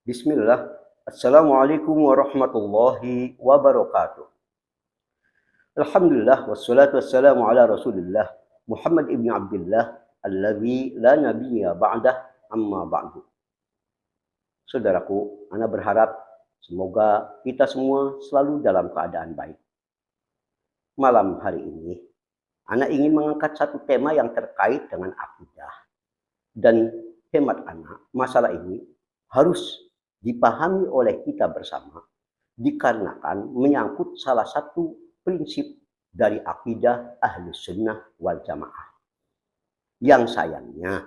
Bismillah. Assalamualaikum warahmatullahi wabarakatuh. Alhamdulillah wassalatu wassalamu ala Rasulillah Muhammad ibn Abdullah alladzi la nabiyya ba'dah amma ba'du. Saudaraku, ana berharap semoga kita semua selalu dalam keadaan baik. Malam hari ini, ana ingin mengangkat satu tema yang terkait dengan akidah. Dan hemat ana, masalah ini harus dipahami oleh kita bersama dikarenakan menyangkut salah satu prinsip dari akidah Ahlus Sunnah wal Jamaah. Yang sayangnya,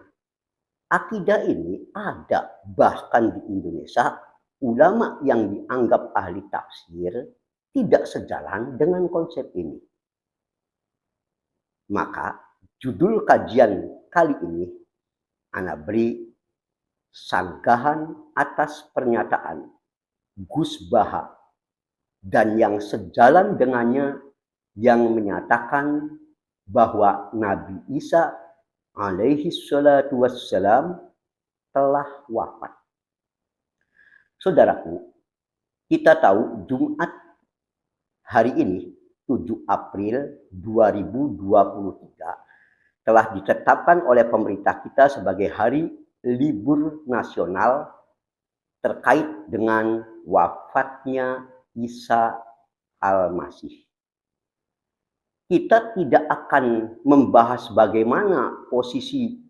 akidah ini ada bahkan di Indonesia ulama yang dianggap ahli tafsir tidak sejalan dengan konsep ini. Maka judul kajian kali ini ana beri sanggahan atas pernyataan Gus Baha dan yang sejalan dengannya yang menyatakan bahwa Nabi Isa alaihi salatu wassalam telah wafat. Saudaraku, kita tahu Jumat hari ini 7 April 2023 telah ditetapkan oleh pemerintah kita sebagai hari libur nasional terkait dengan wafatnya Isa Al-Masih. Kita tidak akan membahas bagaimana posisi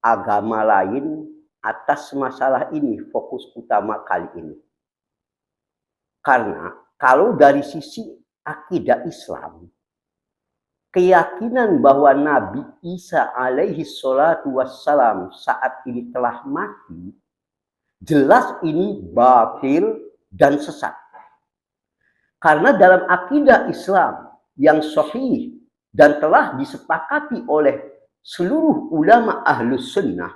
agama lain atas masalah ini, fokus utama kali ini. Karena kalau dari sisi akidah Islam, keyakinan bahwa Nabi Isa alaihi salatu wassalam saat ini telah mati, jelas ini batil dan sesat. Karena dalam akidah Islam yang sahih dan telah disepakati oleh seluruh ulama Ahlus Sunnah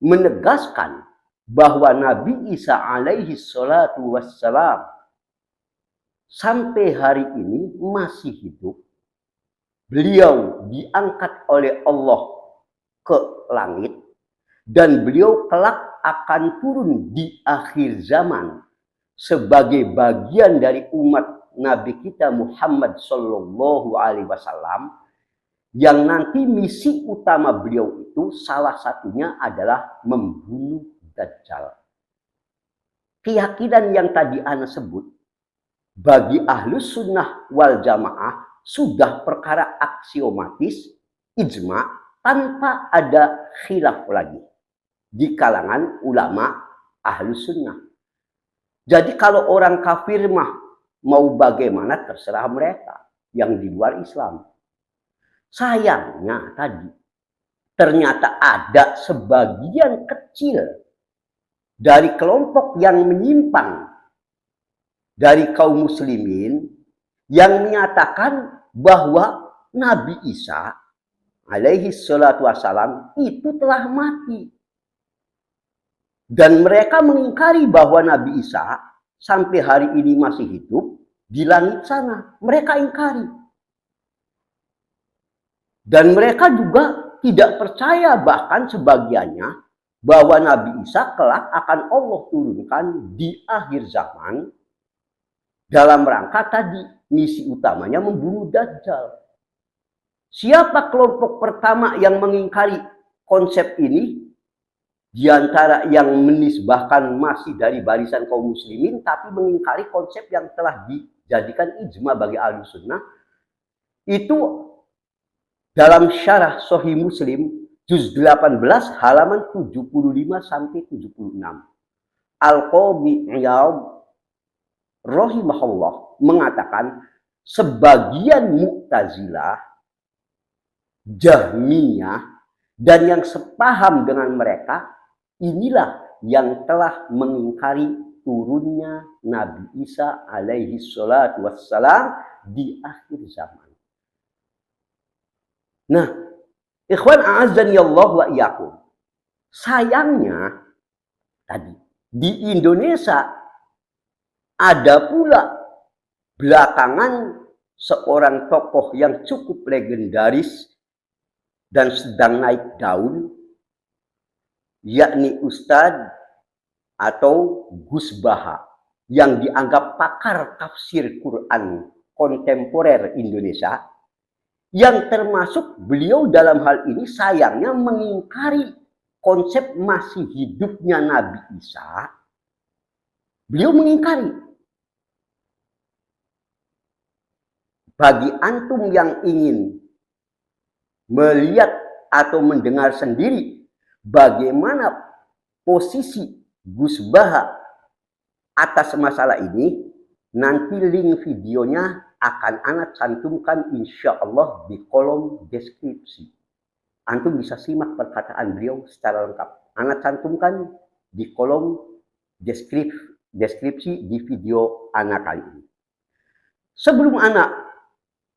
menegaskan bahwa Nabi Isa alaihi salatu wassalam sampai hari ini masih hidup. Beliau diangkat oleh Allah ke langit dan beliau kelak akan turun di akhir zaman sebagai bagian dari umat Nabi kita Muhammad Sallallahu Alaihi Wasallam yang nanti misi utama beliau itu salah satunya adalah membunuh Dajjal. Keyakinan yang tadi ana sebut bagi Ahlus Sunnah wal Jamaah sudah perkara aksiomatis, ijma, tanpa ada khilaf lagi di kalangan ulama Ahlus Sunnah. Jadi kalau orang kafir mah mau bagaimana terserah mereka yang di luar Islam. Sayangnya tadi ternyata ada sebagian kecil dari kelompok yang menyimpang dari kaum muslimin yang menyatakan bahwa Nabi Isa alaihi salatu wassalam itu telah mati. Dan mereka mengingkari bahwa Nabi Isa sampai hari ini masih hidup di langit sana. Mereka ingkari. Dan mereka juga tidak percaya bahkan sebagiannya bahwa Nabi Isa kelak akan Allah turunkan di akhir zaman dalam rangka tadi misi utamanya membunuh Dajjal. Siapa kelompok pertama yang mengingkari konsep ini? Di antara yang menisbahkan masih dari barisan kaum muslimin tapi mengingkari konsep yang telah dijadikan ijma bagi Ahlus Sunnah itu dalam syarah Sahih Muslim juz 18 halaman 75 sampai 76. Al-Qadhi Iyad rahimahullah mengatakan sebagian Mu'tazilah, Jahmiyah dan yang sepaham dengan mereka inilah yang telah mengingkari turunnya Nabi Isa alaihi salatu wassalam di akhir zaman. Nah, ikhwan a'azzani Allah wa iyyakum. Sayangnya tadi di Indonesia ada pula belakangan seorang tokoh yang cukup legendaris dan sedang naik daun, yakni Ustadz atau Gus Baha yang dianggap pakar tafsir Quran kontemporer Indonesia, yang termasuk beliau dalam hal ini sayangnya mengingkari konsep masih hidupnya Nabi Isa. Beliau mengingkari. Bagi antum yang ingin melihat atau mendengar sendiri bagaimana posisi Gus Baha atas masalah ini, nanti link videonya akan Ana cantumkan insya Allah di kolom deskripsi. Antum bisa simak perkataan beliau secara lengkap. Ana cantumkan di kolom deskripsi di video Ana kali ini. Sebelum Ana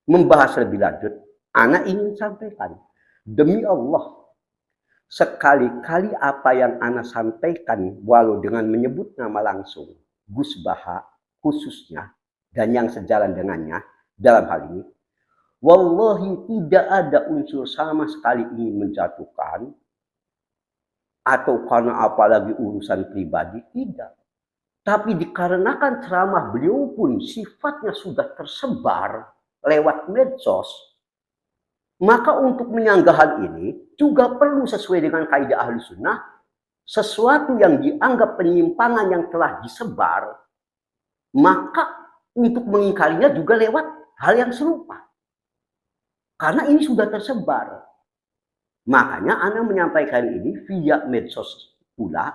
membahas lebih lanjut, Ana ingin sampaikan, demi Allah, sekali-kali apa yang Ana sampaikan, walau dengan menyebut nama langsung, Gus Baha khususnya, dan yang sejalan dengannya dalam hal ini, wallahi tidak ada unsur sama sekali ingin menjatuhkan, atau karena apalagi urusan pribadi, tidak. Tapi dikarenakan ceramah beliau pun sifatnya sudah tersebar lewat medsos, maka untuk menyanggah hal ini juga perlu sesuai dengan kaidah ahli sunnah, sesuatu yang dianggap penyimpangan yang telah disebar, maka untuk mengingkarinya juga lewat hal yang serupa. Karena ini sudah tersebar. Makanya Ana menyampaikan ini via medsos pula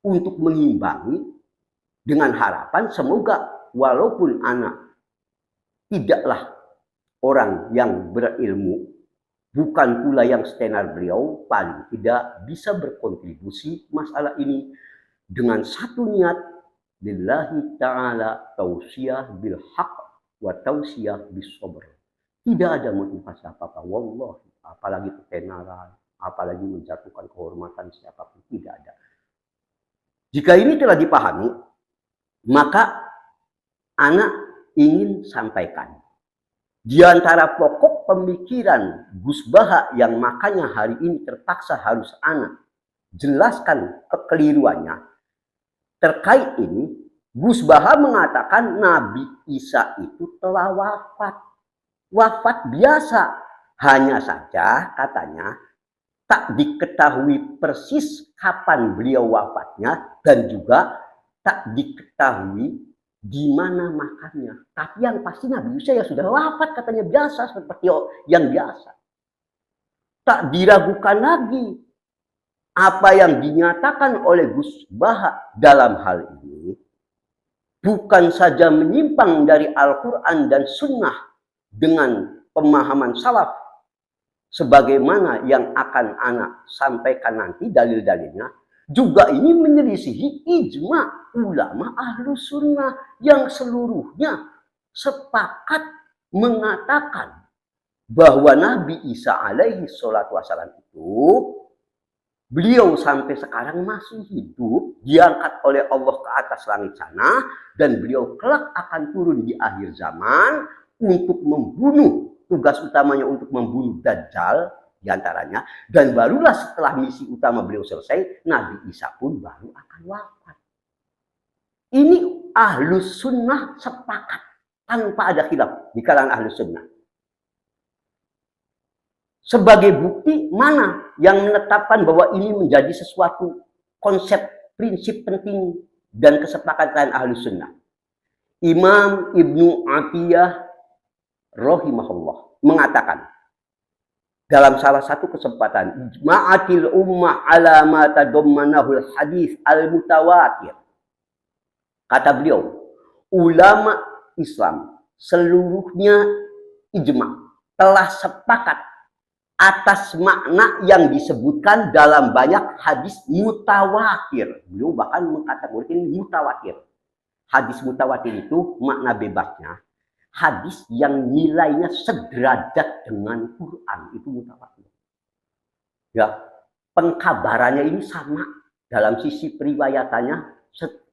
untuk mengimbangi dengan harapan semoga walaupun Ana tidaklah orang yang berilmu, bukan pula yang setenar beliau, paling tidak bisa berkontribusi masalah ini dengan satu niat, lillahi ta'ala tausiyah bil haq wa tausiyah bis sabr. Tidak ada motivasi apa-apa, wallahi, apalagi ketenaran, apalagi menjatuhkan kehormatan siapapun, tidak ada. Jika ini telah dipahami, maka Ana ingin sampaikan di antara pokok pemikiran Gus Baha yang makanya hari ini terpaksa harus Ana jelaskan kekeliruannya terkait ini. Gus Baha mengatakan Nabi Isa itu telah wafat. Wafat biasa. Hanya saja katanya tak diketahui persis kapan beliau wafatnya dan juga tak diketahui di mana makamnya. Tapi yang pasti Nabi Isa ya sudah wafat katanya, biasa seperti yang biasa. Tak diragukan lagi apa yang dinyatakan oleh Gus Baha dalam hal ini bukan saja menyimpang dari Al-Quran dan Sunnah dengan pemahaman salaf sebagaimana yang akan Ana sampaikan nanti dalil-dalilnya, juga ini menyelisihi ijma ulama ahlu sunnah yang seluruhnya sepakat mengatakan bahwa Nabi Isa alaihi salatu wassalam itu beliau sampai sekarang masih hidup, diangkat oleh Allah ke atas langit sana, dan beliau kelak akan turun di akhir zaman untuk membunuh, tugas utamanya untuk membunuh Dajjal diantaranya, dan barulah setelah misi utama beliau selesai, Nabi Isa pun baru akan wafat. Ini ahlus sunnah sepakat tanpa ada khilaf di kalangan ahlus sunnah. Sebagai bukti mana yang menetapkan bahwa ini menjadi sesuatu konsep prinsip penting dan kesepakatan ahlus sunnah. Imam Ibnu Atiyah rahimahullah mengatakan dalam salah satu kesempatan, ijma'atil ummah ala ma tadammanahul hadis al-mutawatir. Kata beliau, ulama Islam seluruhnya ijma' telah sepakat atas makna yang disebutkan dalam banyak hadis mutawatir. Beliau bahkan mengkategorikan mutawatir. Hadis mutawatir itu makna bebasnya hadis yang nilainya sederajat dengan Quran, itu mutawatir. Ya, pengkabarannya ini sama dalam sisi periwayatannya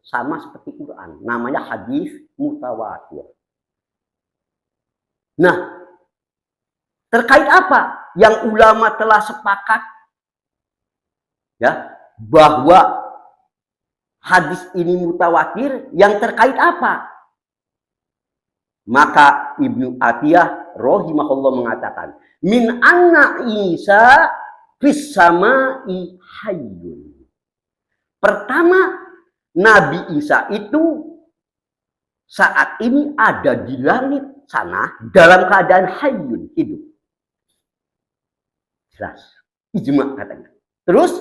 sama seperti Quran. Namanya hadis mutawatir. Nah, terkait apa yang ulama telah sepakat? Ya, bahwa hadis ini mutawatir, yang terkait apa? Maka Ibnu Atiyah rahimahullah mengatakan, min anna Isa fis sama'i hayyun. Pertama, Nabi Isa itu saat ini ada di langit sana dalam keadaan hayyun, hidup. Jelas. Ijma katanya. Terus,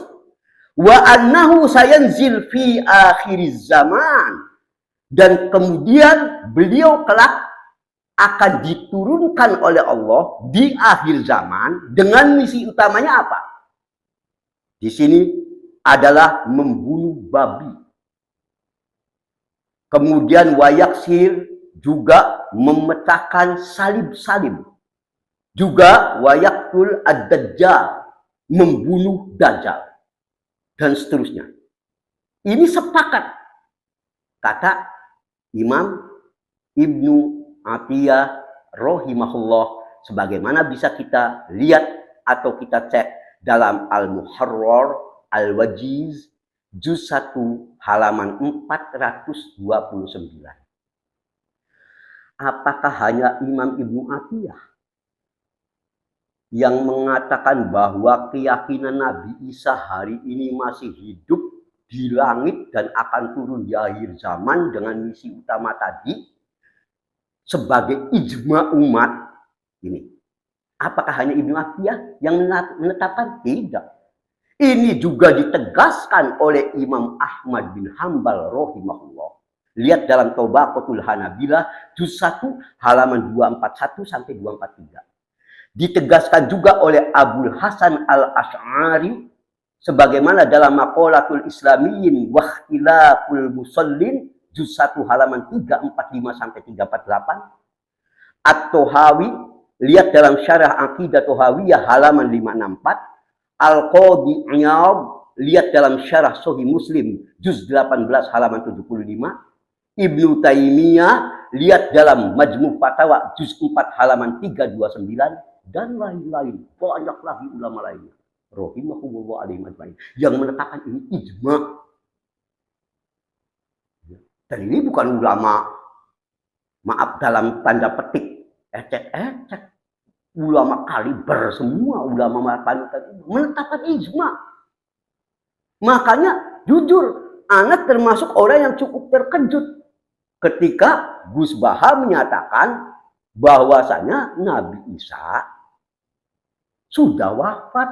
wa annahu sayanzil fi akhiriz zaman. Dan kemudian beliau kelak akan diturunkan oleh Allah di akhir zaman dengan misi utamanya apa? Di sini adalah membunuh babi. Kemudian wayaksir juga memecahkan salib-salib. Juga wayaktul ad-dajjal, membunuh dajjal. Dan seterusnya. Ini sepakat, kata Imam Ibnu Atiyah rahimahullah, sebagaimana bisa kita lihat atau kita cek dalam Al-Muharrar Al-Wajiz juz 1 halaman 429. Apakah hanya Imam Ibnu Atiyah yang mengatakan bahwa keyakinan Nabi Isa hari ini masih hidup di langit dan akan turun di akhir zaman dengan misi utama tadi sebagai ijma umat ini? Apakah hanya Ibnu Atiyah yang menetapkan? Tidak. Ini juga ditegaskan oleh Imam Ahmad bin Hambal rahimahullah. Lihat dalam Tabaqatul Hanabilah juz 1 halaman 241 sampai 243. Ditegaskan juga oleh Abul Hasan Al-Asy'ari sebagaimana dalam Maqalatul Islamiyyin wa Ikhtilaful Musallin juz 1 halaman 345 sampai 348. At-Tahawi, lihat dalam Syarah Aqidah Tahawiyah halaman 564. Al-Qadhi Iyad, lihat dalam Syarah Sahih Muslim juz 18 halaman 75. Ibnu Taimiyah, lihat dalam Majmu' Fatawa juz 4 halaman 329, dan lain-lain. Banyak lagi ulama lainnya rahimahullah alaihim ajmain yang menetapkan ini ijma. Dan ini bukan ulama, maaf dalam tanda petik, ecek-ecek. Ulama kaliber semua, ulama panutan menetapkan ijma. Makanya jujur, anak termasuk orang yang cukup terkejut ketika Gus Baha menyatakan bahwasanya Nabi Isa sudah wafat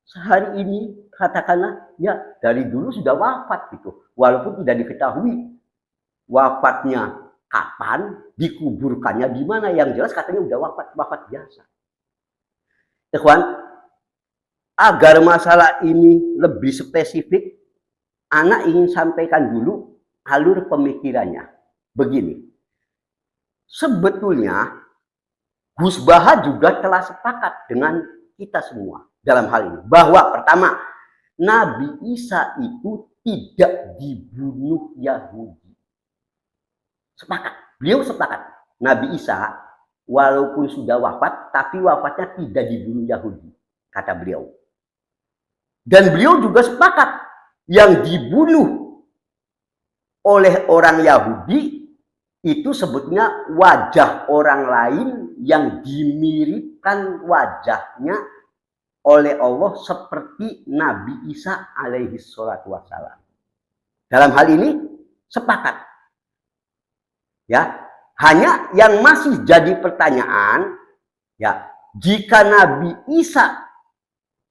sehari ini, katakanlah ya dari dulu sudah wafat gitu, walaupun tidak diketahui wafatnya kapan, dikuburkannya di mana, yang jelas katanya udah wafat biasa. Ikhwan, agar masalah ini lebih spesifik, anak ingin sampaikan dulu alur pemikirannya. Begini, sebetulnya Gus Baha juga telah sepakat dengan kita semua dalam hal ini. Bahwa pertama, Nabi Isa itu tidak dibunuh Yahudi. Sepakat, beliau sepakat. Nabi Isa walaupun sudah wafat, tapi wafatnya tidak dibunuh Yahudi, kata beliau. Dan beliau juga sepakat, yang dibunuh oleh orang Yahudi itu sebetulnya wajah orang lain yang dimiripkan wajahnya oleh Allah seperti Nabi Isa alaihi salatu wassalam. Dalam hal ini sepakat. Ya, hanya yang masih jadi pertanyaan, ya, jika Nabi Isa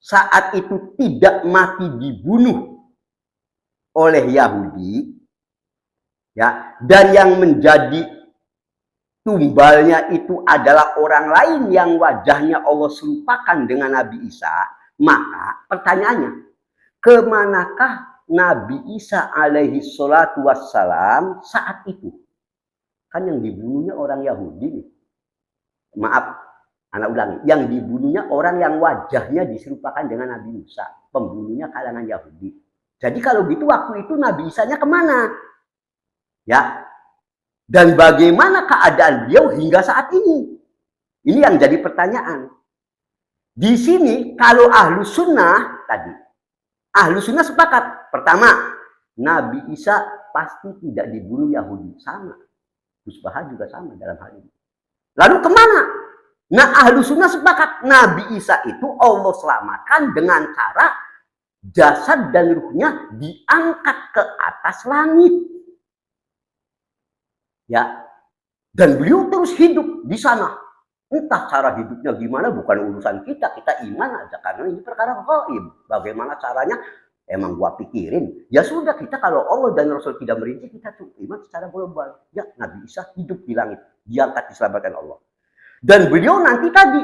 saat itu tidak mati dibunuh oleh Yahudi, ya, dan yang menjadi tumbalnya itu adalah orang lain yang wajahnya Allah serupakan dengan Nabi Isa, maka pertanyaannya, kemanakah Nabi Isa alaihi salatu wassalam saat itu? Kan yang dibunuhnya orang Yahudi nih. Maaf, anak ulangi. Yang dibunuhnya orang yang wajahnya diserupakan dengan Nabi Musa. Pembunuhnya kalangan Yahudi. Jadi kalau gitu waktu itu Nabi Isa-nya kemana? Ya. Dan bagaimana keadaan beliau hingga saat ini? Ini yang jadi pertanyaan. Di sini kalau ahlu sunnah tadi. Ahlu sunnah sepakat. Pertama, Nabi Isa pasti tidak dibunuh Yahudi. Sama. Gus Baha juga sama dalam hal ini. Lalu kemana? Nah, ahlu sunnah sepakat Nabi Isa itu Allah selamatkan dengan cara jasad dan ruhnya diangkat ke atas langit. Ya, dan beliau terus hidup di sana. Entah cara hidupnya gimana, bukan urusan kita. Kita iman aja, karena ini perkara gaib. Bagaimana caranya? Emang gua pikirin. Ya sudah, kita kalau Allah dan Rasul tidak merinci, kita tuh iman secara global. Ya, Nabi Isa hidup di langit. Diangkat, diselamatkan Allah. Dan beliau nanti tadi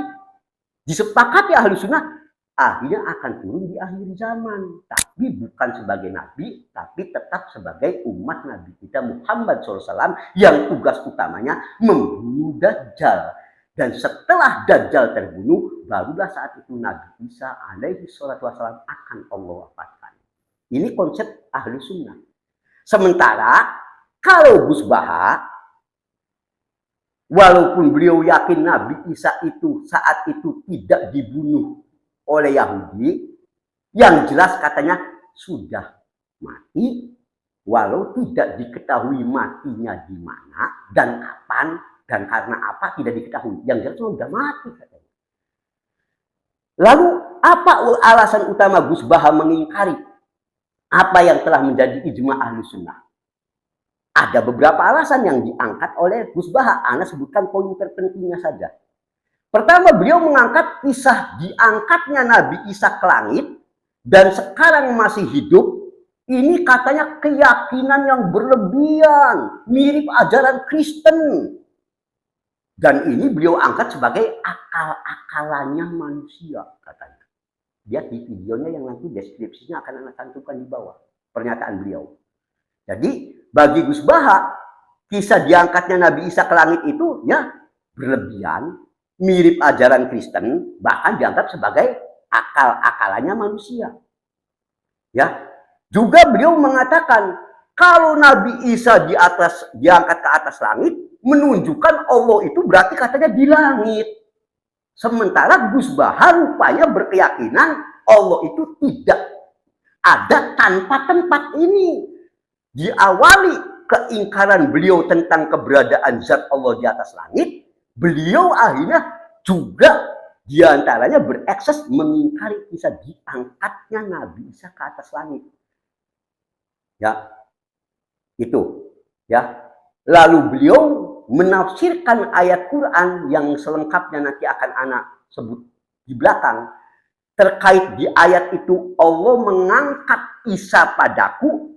disepakati ahlu sunnah akhirnya akan turun di akhir zaman, tapi bukan sebagai nabi, tapi tetap sebagai umat Nabi kita Muhammad SAW yang tugas utamanya membunuh Dajjal. Dan setelah Dajjal terbunuh, barulah saat itu Nabi Isa alaihi salatu wassalam akan Allah wafatkan. Ini konsep ahlu sunnah. Sementara kalau Gus Baha, walaupun beliau yakin Nabi Isa itu saat itu tidak dibunuh oleh Yahudi, yang jelas katanya sudah mati, walau tidak diketahui matinya di mana dan kapan dan karena apa tidak diketahui. Yang jelas sudah mati katanya. Lalu apa alasan utama Gus Baha mengingkari apa yang telah menjadi ijma ahlu sunnah? Ada beberapa alasan yang diangkat oleh Gus Baha. Ana sebutkan poin terpentingnya saja. Pertama, beliau mengangkat kisah diangkatnya Nabi Isa ke langit dan sekarang masih hidup. Ini katanya keyakinan yang berlebihan, mirip ajaran Kristen. Dan ini beliau angkat sebagai akal-akalannya manusia, katanya. Lihat di videonya yang nanti deskripsinya akan Ana cantumkan di bawah. Pernyataan beliau. Jadi bagi Gus Baha, kisah diangkatnya Nabi Isa ke langit itu ya berlebihan, mirip ajaran Kristen, bahkan dianggap sebagai akal-akalannya manusia. Ya, juga beliau mengatakan kalau Nabi Isa diangkat ke atas langit, menunjukkan Allah itu berarti katanya di langit. Sementara Gus Baha rupanya berkeyakinan Allah itu tidak ada tanpa tempat ini. Diawali keingkaran beliau tentang keberadaan zat Allah di atas langit, beliau akhirnya juga diantaranya berekses mengingkari kisah diangkatnya Nabi Isa ke atas langit. Ya, itu. Ya, lalu beliau menafsirkan ayat Quran yang selengkapnya nanti akan anak sebut di belakang. Terkait di ayat itu Allah mengangkat Isa padaku.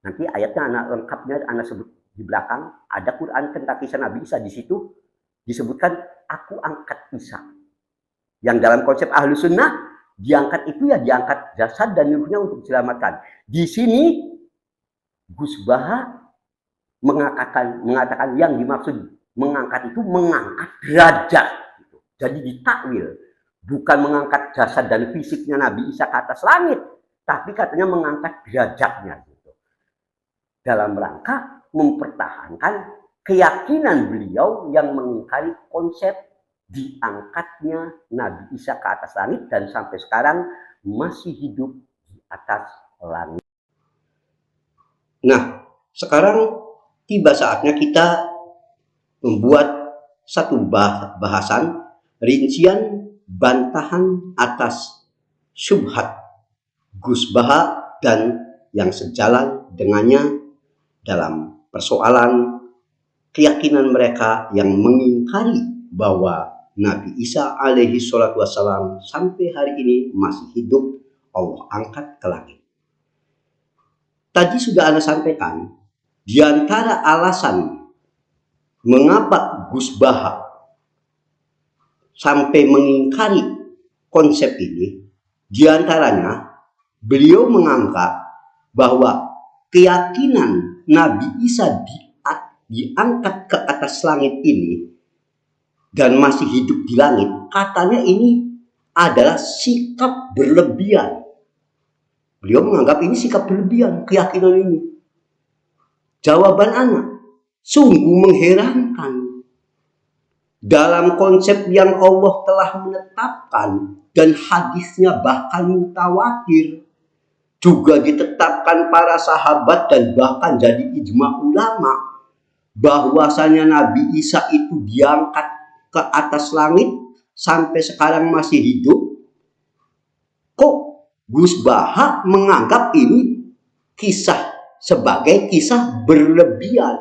Nanti ayatnya anak lengkapnya anak sebut di belakang. Ada Quran tentang kisah Nabi Isa di situ disebutkan aku angkat Isa. Yang dalam konsep ahlu sunnah diangkat itu ya diangkat jasad dan ruhnya untuk diselamatkan. Di sini Gus Baha mengatakan yang dimaksud mengangkat itu mengangkat derajat. Jadi ditakwil, bukan mengangkat jasad dan fisiknya Nabi Isa ke atas langit, tapi katanya mengangkat derajatnya. Dalam rangka mempertahankan keyakinan beliau yang mengingkari konsep diangkatnya Nabi Isa ke atas langit dan sampai sekarang masih hidup di atas langit. Nah, sekarang tiba saatnya kita membuat satu bahasan rincian bantahan atas syubhat Gus Baha dan yang sejalan dengannya dalam persoalan keyakinan mereka yang mengingkari bahwa Nabi Isa alaihi salatu wassalam sampai hari ini masih hidup, Allah angkat ke langit. Tadi sudah Anda sampaikan, di antara alasan mengapa Gus Baha sampai mengingkari konsep ini, di antaranya beliau menganggap bahwa keyakinan Nabi Isa diangkat ke atas langit ini dan masih hidup di langit, katanya ini adalah sikap berlebihan. Beliau menganggap ini sikap berlebihan, keyakinan ini. Jawaban anak sungguh mengherankan. Dalam konsep yang Allah telah menetapkan dan hadisnya bahkan mutawatir, juga ditetapkan para sahabat dan bahkan jadi ijma ulama bahwasanya Nabi Isa itu diangkat ke atas langit sampai sekarang masih hidup. Kok Gus Baha menganggap ini kisah sebagai kisah berlebihan,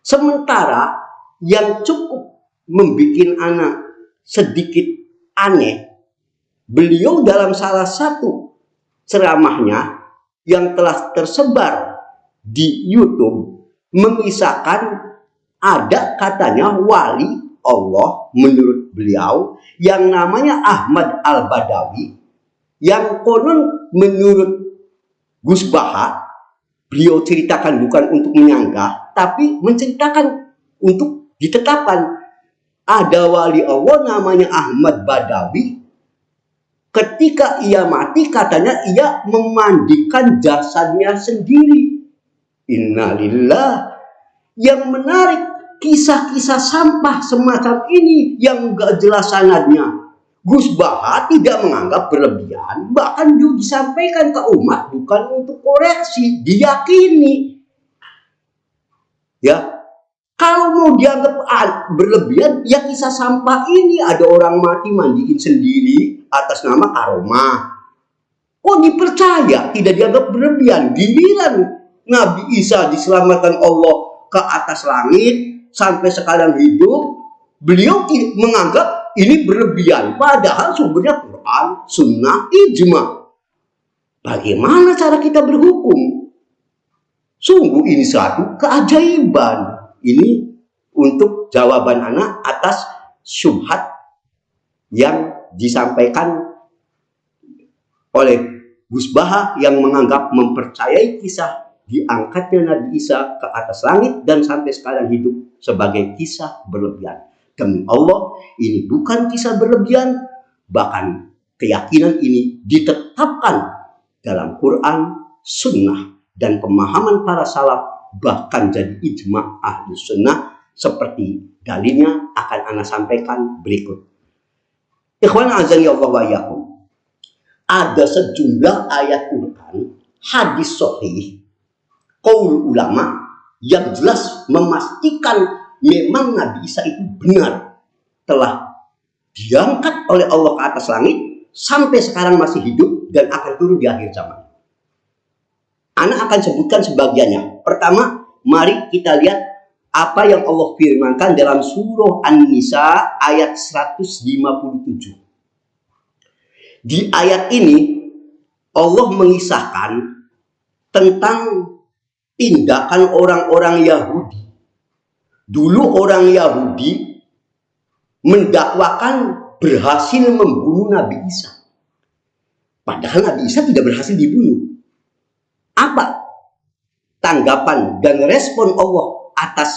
sementara yang cukup membuat anak sedikit aneh, beliau dalam salah satu ceramahnya yang telah tersebar di YouTube mengisahkan ada katanya wali Allah menurut beliau yang namanya Ahmad Al-Badawi, yang konon menurut Gus Baha beliau ceritakan bukan untuk menyanggah tapi menceritakan untuk ditetapkan. Ada wali Allah namanya Ahmad Badawi, ketika ia mati katanya ia memandikan jasadnya sendiri. Innalillah. Yang menarik, kisah-kisah sampah semacam ini yang gak jelas sanadnya, Gus Baha tidak menganggap berlebihan, bahkan juga disampaikan ke umat bukan untuk koreksi, diyakini. Ya, kalau mau dianggap berlebihan, ya kisah sampah ini ada orang mati mandiin sendiri atas nama karomah. Kok dipercaya, tidak dianggap berlebihan? Giliran Nabi Isa diselamatkan Allah ke atas langit sampai sekarang hidup, beliau menganggap ini berlebihan, padahal sumbernya Quran, Sunnah, Ijma. Bagaimana cara kita berhukum? Sungguh ini satu keajaiban. Ini untuk jawaban anak atas syubhat yang disampaikan oleh Gus Baha yang menganggap mempercayai kisah diangkatnya Nabi Isa ke atas langit dan sampai sekarang hidup sebagai kisah berlebihan. Demi Allah, ini bukan kisah berlebihan, bahkan keyakinan ini ditetapkan dalam Quran, Sunnah, dan pemahaman para salaf, bahkan jadi ijma ahli sunnah, seperti dalilnya akan ana sampaikan berikut. Ikhwan azani Allah wa iyyakum. Ada sejumlah ayat Quran, hadis sahih, qaul ulama yang jelas memastikan memang Nabi Isa itu benar telah diangkat oleh Allah ke atas langit sampai sekarang masih hidup dan akan turun di akhir zaman. Ana akan sebutkan sebagiannya. Pertama, mari kita lihat apa yang Allah firmankan dalam surah An-Nisa ayat 157. Di ayat ini Allah mengisahkan tentang tindakan orang-orang Yahudi. Dulu orang Yahudi mendakwakan berhasil membunuh Nabi Isa. Padahal Nabi Isa tidak berhasil dibunuh. Apa tanggapan dan respon Allah atas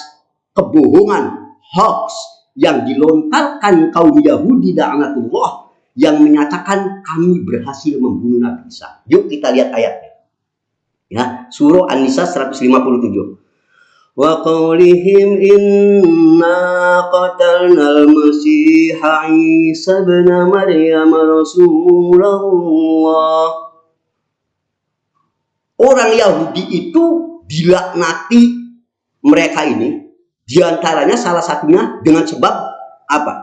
kebohongan, hoax yang dilontarkan kaum Yahudi la'natullah yang menyatakan kami berhasil membunuh Nabi Isa? Yuk kita lihat ayatnya. Ya, surah An-Nisa 157. Wa qaulihim inna qatalnal masiha Isa ibn Maryam Rasulullah. Orang Yahudi itu dilaknati mereka ini, diantaranya salah satunya dengan sebab apa?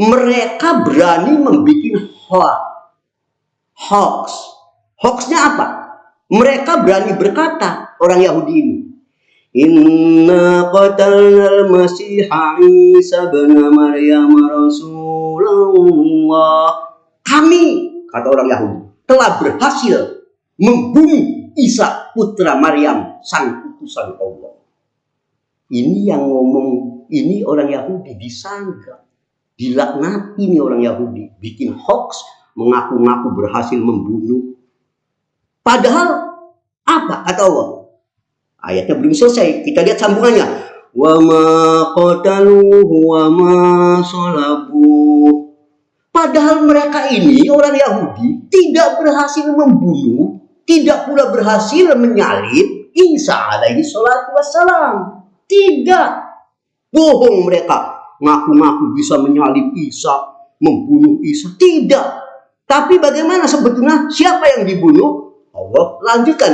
Mereka berani membuat hoax. Hoaxnya apa? Mereka berani berkata, orang Yahudi ini, inna qatalnal masiha Isa ibn Maryam Rasulullah. Kami, kata orang Yahudi, telah berhasil membunuh Isa putra Maryam, sang utusan Allah. Ini yang ngomong, ini orang Yahudi disangka, dilaknati nih orang Yahudi, bikin hoax, mengaku-ngaku berhasil membunuh. Padahal apa kata Allah? Ayatnya belum selesai. Kita lihat sambungannya. Wa ma qataluhu wa ma salabuh. Padahal mereka ini orang Yahudi tidak berhasil membunuh, tidak pula berhasil menyalib Isa alaihi salatu wassalam. Tidak. Bohong mereka. Ngaku-ngaku bisa menyalib Isa, membunuh Isa. Tidak. Tapi bagaimana sebetulnya siapa yang dibunuh? Allah lanjutkan,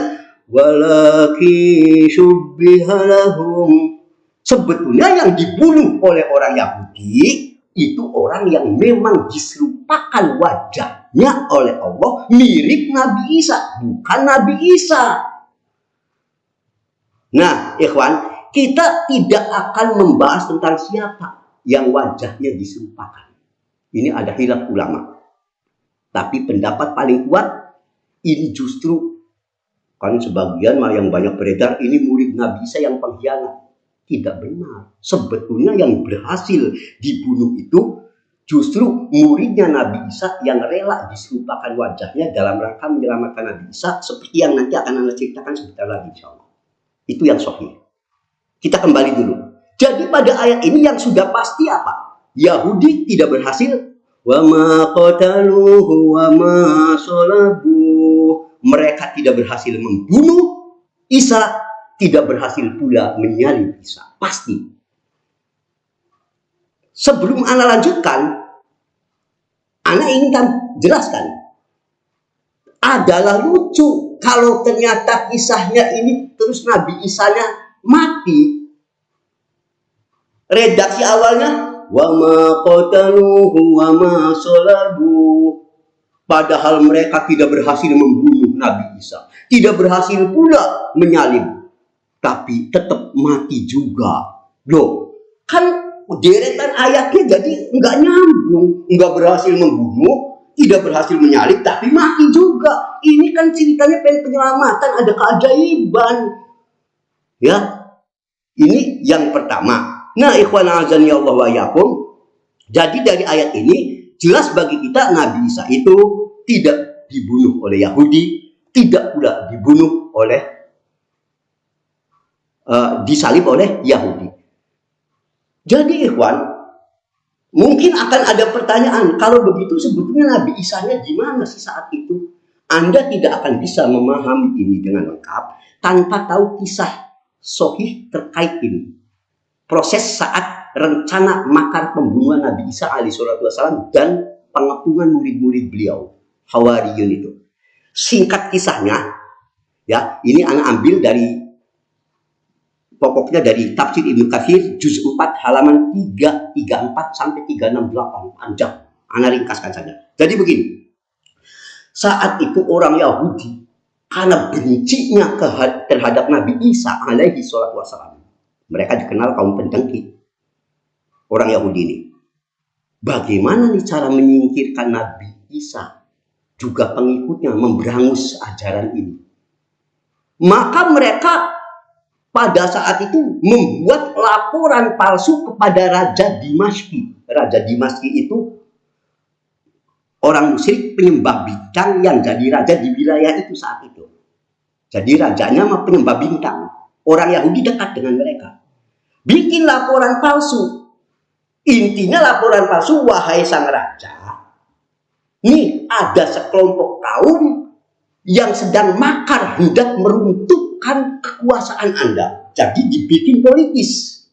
walaki syubbihalahum. Sebetulnya yang dibunuh oleh orang Yahudi itu orang yang memang diserupakan wajahnya oleh Allah mirip Nabi Isa, bukan Nabi Isa. Nah, ikhwan, kita tidak akan membahas tentang siapa yang wajahnya diserupakan. Ini ada khilaf ulama. Tapi pendapat paling kuat, ini justru, kan sebagian yang banyak beredar, ini murid Nabi Isa yang pengkhianat. Tidak benar. Sebetulnya yang berhasil dibunuh itu justru muridnya Nabi Isa yang rela diserupakan wajahnya dalam rangka menyelamatkan Nabi Isa, seperti yang nanti akan Anda ceritakan sebentar lagi, insya Allah. Itu yang sahih. Kita kembali dulu. Jadi pada ayat ini yang sudah pasti apa? Yahudi tidak berhasil. Wa ma qataluhu wa ma salabuh. Mereka tidak berhasil membunuh Isa, tidak berhasil pula menyalib Isa. Pasti. Sebelum Anda lanjutkan, Anda ingin jelaskan. Adalah lucu kalau ternyata kisahnya ini terus Nabi Isanya mati. Redaksi awalnya wa ma qataluhu wa ma salabu. Padahal mereka tidak berhasil membunuh Nabi Isa, tidak berhasil pula menyalib, tapi tetap mati juga. Loh, kan deretan ayatnya jadi nggak nyambung, nggak berhasil membunuh, tidak berhasil menyalib, tapi mati juga. Ini kan ceritanya penyelamatan, ada keajaiban. Ya, ini yang pertama. Nah, ikhwan azani Allah wa yakum. Jadi dari ayat ini jelas bagi kita Nabi Isa itu tidak dibunuh oleh Yahudi, tidak pula dibunuh oleh disalib oleh Yahudi. Jadi ikhwan, mungkin akan ada pertanyaan, kalau begitu sebetulnya Nabi Isa-nya gimana sih saat itu? Anda tidak akan bisa memahami ini dengan lengkap tanpa tahu kisah sahih terkait ini. Proses saat rencana makar pembunuhan Nabi Isa alaihissalam dan pengepungan murid-murid beliau, Hawariyun itu. Singkat kisahnya, ya, ini Ana ambil dari pokoknya dari tafsir Ibnu Katsir juz 4 halaman 334 sampai 368, panjang. Ana ringkaskan saja. Jadi begini. Saat itu orang Yahudi karena bencinya terhadap Nabi Isa alaihi salatu wassalam. Mereka dikenal kaum pendengki. Orang Yahudi ini. Bagaimana nih cara menyingkirkan Nabi Isa juga pengikutnya memberangus ajaran ini? Maka mereka pada saat itu membuat laporan palsu kepada Raja Dimaski. Raja Dimaski itu orang musyrik penyembah bintang yang jadi raja di wilayah itu saat itu. Jadi rajanya mah penyembah bintang. Orang Yahudi dekat dengan mereka. Bikin laporan palsu. Intinya laporan palsu, wahai sang raja, nih ada sekelompok kaum yang sedang makar hendak meruntuhkan kekuasaan Anda. Jadi dibikin politis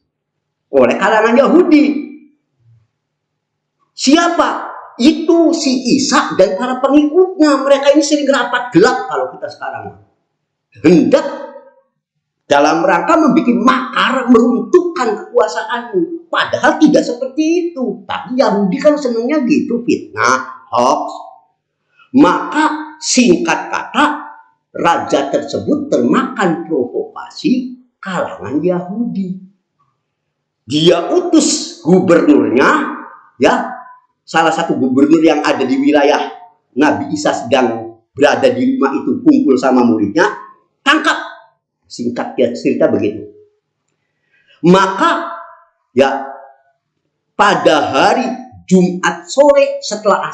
oleh kalangan Yahudi. Siapa? Itu si Isa dan para pengikutnya. Mereka ini sering rapat gelap kalau kita sekarang. Hendak dalam rangka membuat makar meruntuhkan kekuasaan. Padahal tidak seperti itu. Tapi Yahudi kan senangnya gitu, fitnah, hoax. Maka singkat kata, raja tersebut termakan provokasi kalangan Yahudi. Dia utus gubernurnya, ya, salah satu gubernur yang ada di wilayah Nabi Isa sedang berada di rumah itu, kumpul sama muridnya, tangkap. Singkat cerita begitu. Maka ya pada hari Jumat sore setelah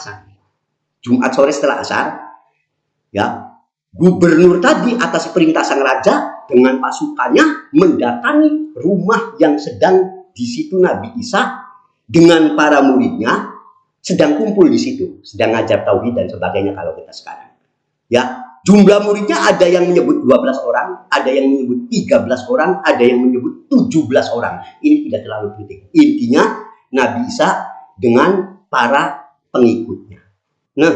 asar, ya, gubernur tadi atas perintah sang raja dengan pasukannya mendatangi rumah yang sedang di situ Nabi Isa dengan para muridnya sedang kumpul di situ, sedang ngajar tauhid dan sebagainya kalau kita sekarang. Ya, jumlah muridnya ada yang menyebut 12 orang, ada yang menyebut 13 orang, ada yang menyebut 17 orang. Ini tidak terlalu penting. Intinya Nabi Isa dengan para pengikutnya. Nah,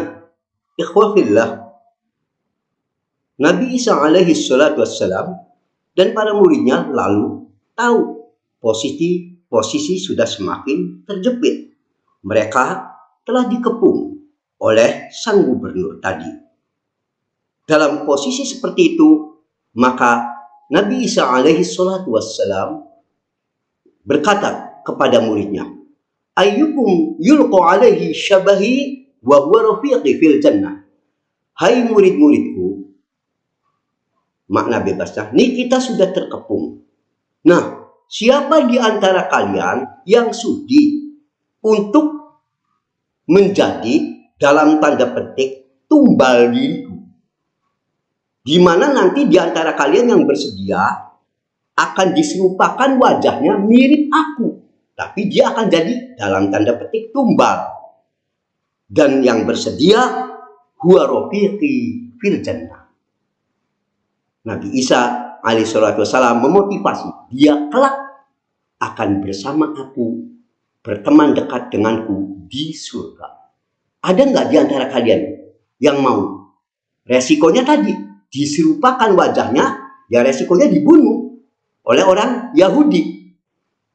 ikhwafillah. Nabi Isa alaihi salatu wassalam dan para muridnya lalu tahu posisi sudah semakin terjepit. Mereka telah dikepung oleh sang gubernur tadi. Dalam posisi seperti itu, maka Nabi Isa alaihi salatu wassalam berkata kepada muridnya, ayyukum yulqa alaihi syabahi wa huwa rafiqi fil jannah. Hai murid-muridku, makna bebasnya, ini kita sudah terkepung. Nah, siapa di antara kalian yang sudi untuk menjadi dalam tanda petik tumbal diriku? Di mana nanti di antara kalian yang bersedia akan diserupakan wajahnya mirip aku, tapi dia akan jadi dalam tanda petik tumbal. Dan yang bersedia huwa rafiqi fil jannah. Nabi Isa alaihissalatu wassalam memotivasi dia kelak akan bersama aku, berteman dekat denganku di surga. Ada nggak di antara kalian yang mau? Resikonya tadi diserupakan wajahnya, ya resikonya dibunuh oleh orang Yahudi.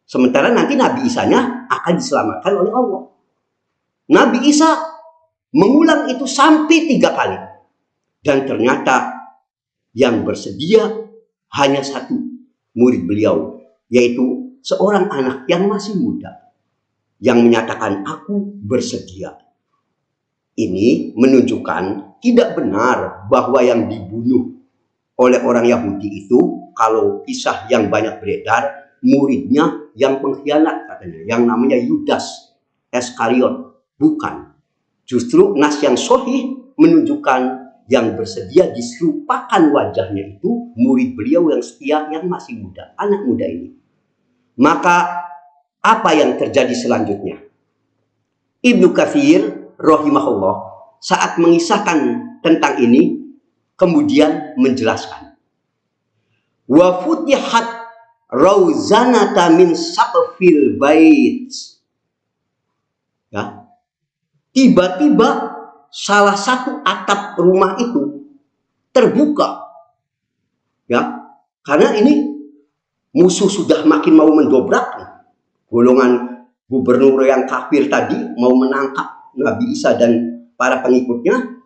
Sementara nanti Nabi Isanya akan diselamatkan oleh Allah. Nabi Isa mengulang itu sampai 3 kali. Dan ternyata yang bersedia hanya satu murid beliau, yaitu seorang anak yang masih muda yang menyatakan aku bersedia. Ini menunjukkan tidak benar bahwa yang dibunuh oleh orang Yahudi itu, kalau kisah yang banyak beredar, muridnya yang pengkhianat katanya, yang namanya Yudas Iskariot. Bukan. Justru nas yang sahih menunjukkan yang bersedia diserupakan wajahnya itu murid beliau yang setia, yang masih muda, anak muda ini. Maka apa yang terjadi selanjutnya? Ibnu Katsir rahimahullah saat mengisahkan tentang ini kemudian menjelaskan, wa futihat rauzanata min saqfil bait. Ya. Tiba-tiba salah satu atap rumah itu terbuka. Ya, karena ini musuh sudah makin mau mendobrak. Golongan gubernur yang kafir tadi mau menangkap Nabi Isa dan para pengikutnya.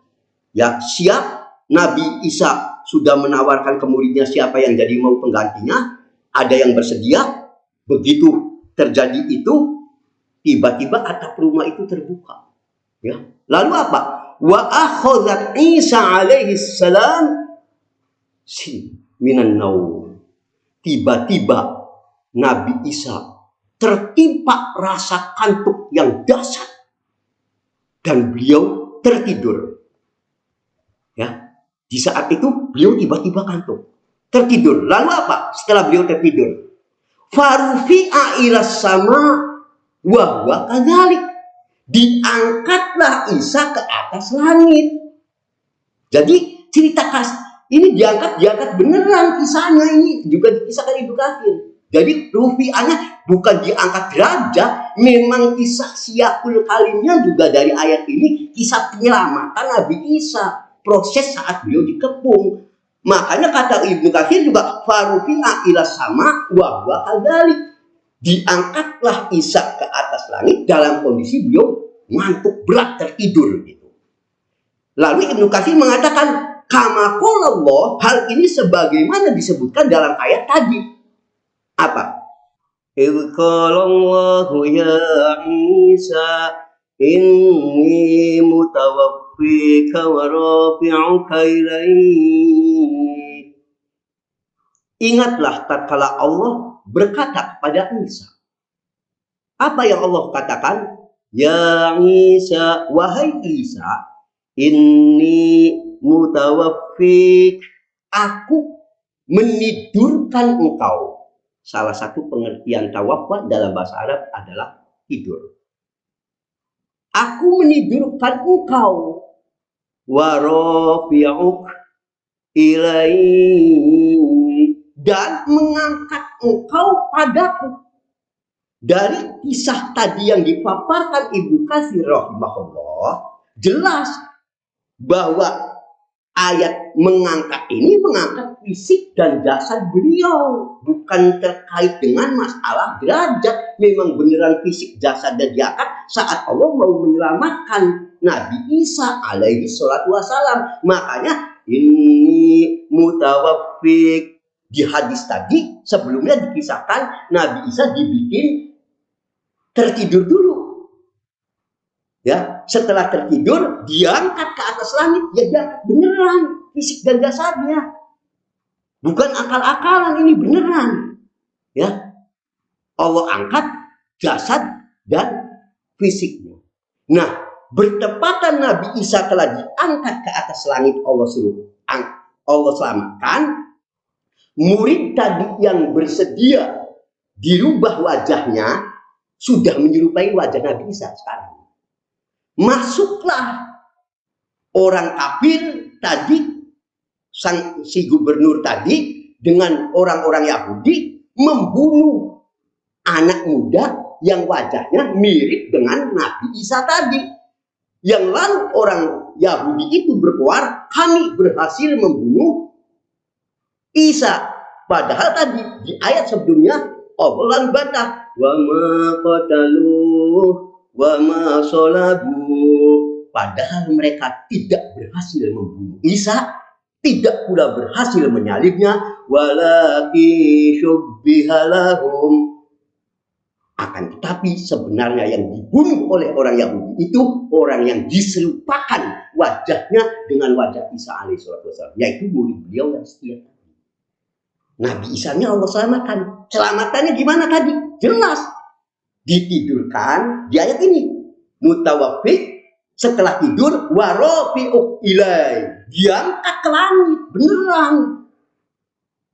Ya, siap. Nabi Isa sudah menawarkan ke muridnya siapa yang jadi mau penggantinya. Ada yang bersedia. Begitu terjadi itu, tiba-tiba atap rumah itu terbuka. Ya. Lalu apa? Wa akhadhat Isa alaihi salam minan naum. Tiba-tiba Nabi Isa tertimpa rasa kantuk yang dahsyat dan beliau tertidur. Ya. Di saat itu beliau tiba-tiba kantuk, tertidur. Lalu apa? Setelah beliau tertidur, farufi'a ila sama wa huwa kadzalik. Diangkatlah Isa ke atas langit. Jadi cerita ini diangkat beneran kisahnya, ini juga dikisahkan Ibnu Katsir. Jadi rufi'ahnya bukan diangkat derajat, memang kisah siyaqul kalimnya juga dari ayat ini kisah penyelamatan Nabi Isa, proses saat beliau dikepung. Makanya kata Ibnu Katsir juga farufi'a ila sama wa huwa kadzalik. Diangkatlah Isa ke atas langit dalam kondisi beliau ngantuk berat, tertidur gitu. Lalu Ibnu Katsir mengatakan kama qala Allah, hal ini sebagaimana disebutkan dalam ayat tadi. Apa? Idz qala Allahu ya Isa inni mutawaffika wa rafi'uka ilayya. Ingatlah tatkala Allah berkata kepada Isa. Apa yang Allah katakan? Ya Isa, wahai Isa, inni mutawaffik, aku menidurkan engkau. Salah satu pengertian tawaffa dalam bahasa Arab adalah tidur. Aku menidurkan engkau. Wa rafi'uk ilaihi, dan mengangkat engkau padaku. Dari kisah tadi yang dipaparkan Ibnu Katsir rahimahullah, jelas bahwa ayat mengangkat ini mengangkat fisik dan jasad beliau, bukan terkait dengan masalah derajat. Memang beneran fisik jasad dan diangkat saat Allah mau menyelamatkan Nabi Isa alaihi salatu wassalam. Makanya ini mutawaffik, di hadis tadi sebelumnya dikisahkan Nabi Isa dibikin tertidur dulu. Ya, setelah tertidur diangkat ke atas langit, ya diangkat beneran fisik dan jasadnya, bukan akal-akalan, ini beneran. Ya, Allah angkat jasad dan fisiknya. Nah, bertepatan Nabi Isa telah diangkat ke atas langit, Allah suruh, Allah selamatkan. Murid tadi yang bersedia dirubah wajahnya sudah menyerupai wajah Nabi Isa sekarang. Masuklah orang kafir tadi, si gubernur tadi dengan orang-orang Yahudi membunuh anak muda yang wajahnya mirip dengan Nabi Isa tadi. Yang lalu orang Yahudi itu berkuar, kami berhasil membunuh Isa. Padahal tadi di ayat sebelumnya Allah bantah, wa ma qataluh wa ma sholabu. Padahal mereka tidak berhasil membunuh Isa, tidak pula berhasil menyalibnya, walaki syubbihalahum. Akan tetapi sebenarnya yang dibunuh oleh orang Yahudi itu orang yang diserupakan wajahnya dengan wajah Isa alaihissalam, yaitu murid beliau yang setia. Nabi Isa-nya Allah selamatkan. Selamatannya gimana tadi? Jelas. Ditidurkan di ayat ini. Mutawaffik, setelah tidur, warofi'uk ilai. Diangkat ke langit. Beneran.